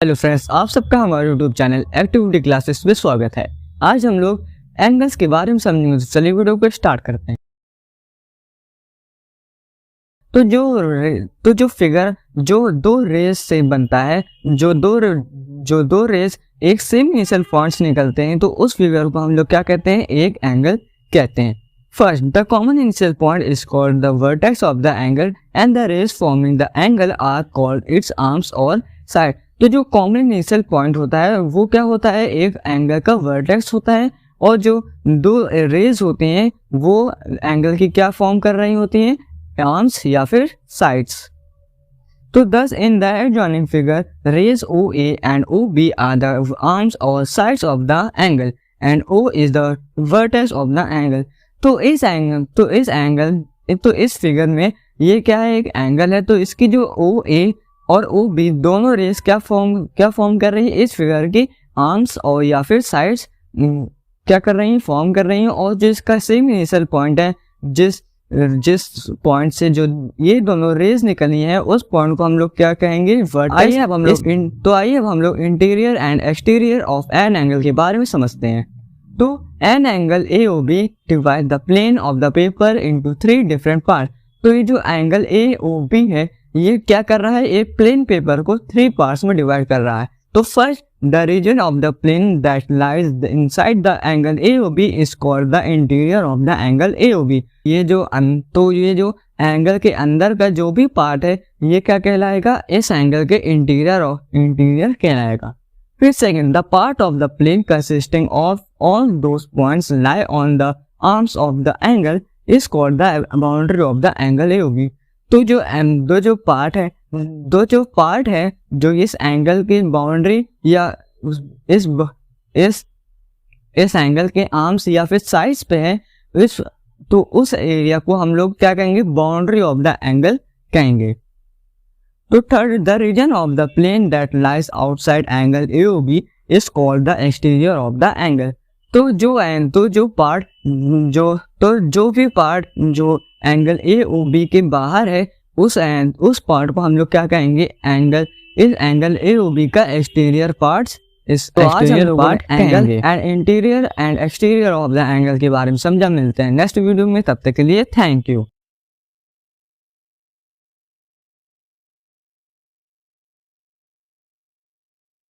Hello friends, आप सबका हमारे यूट्यूब चैनल एक्टिविटी क्लासेस में स्वागत है। आज हम लोग एंगल्स के बारे में समझेंगे। तो चलिए वीडियो को स्टार्ट करते हैं। तो जो फिगर जो दो रेस से बनता है, जो दो रेस एक सेम इनिशियल पॉइंट से निकलते हैं, तो उस फिगर को हम लोग क्या कहते हैं? एक एंगल कहते हैं। First, the common initial point is called the vertex of the angle and the rays forming the angle are called its arms और साइड। तो जो कॉमन इनिशियल पॉइंट होता है वो क्या होता है? एक एंगल का वर्टेक्स होता है, और जो दो रेज होते हैं वो एंगल की क्या फॉर्म कर रही होती हैं? आर्म्स या फिर साइड्स। तो thus in the adjoining figure, rays OA and OB are the arms or sides of the angle and O is the vertex of the angle। तो इस फिगर में ये क्या है? एक एंगल है। तो इसकी जो OA और OB दोनों रेस क्या फॉर्म कर रही है? इस फिगर की आर्म्स और या फिर साइड्स क्या कर रही हैं? फॉर्म कर रही हैं। और जो इसका सेम इनिशियल पॉइंट है, जिस पॉइंट से जो ये दोनों रेज निकली हैं, उस पॉइंट को हम लोग क्या कहेंगे? वर्टेक्स। आइए अब हम लोग interior and exterior of an angle के बारे में समझते हैं। तो an angle AOB divide the plane of the paper into 3 different part. तो ये जो एंगल AOB है ये क्या कर रहा है? एक प्लेन पेपर को 3 पार्ट्स में डिवाइड कर रहा है। तो first, the region of the plane that lies inside the angle AOB is called the interior of the angle AOB। ये जो एंगल के अंदर का जो भी पार्ट है ये क्या कहलाएगा? इस एंगल के इंटीरियर कहलाएगा। फिर second, the part of the plane consisting of all those points lie on the arms of the angle is called the boundary of the angle AOB। तो जो पार्ट है जो इस एंगल की बाउंड्री या इस एंगल के आर्म्स या फिर साइड्स पे है, तो उस एरिया को हम लोग क्या कहेंगे? बाउंड्री ऑफ द एंगल कहेंगे। तो third, the region of the plane that lies outside angle AOB is called the exterior of the angle. तो जो भी पार्ट जो एंगल AOB के बाहर है, उस पार्ट को हम लोग क्या कहेंगे? इस एंगल AOB का एक्सटीरियर पार्ट्स। तो आज हम लोग angle and interior and exterior of the angle के बारे में समझा। मिलते हैं नेक्स्ट वीडियो में, तब तक के लिए थैंक यू।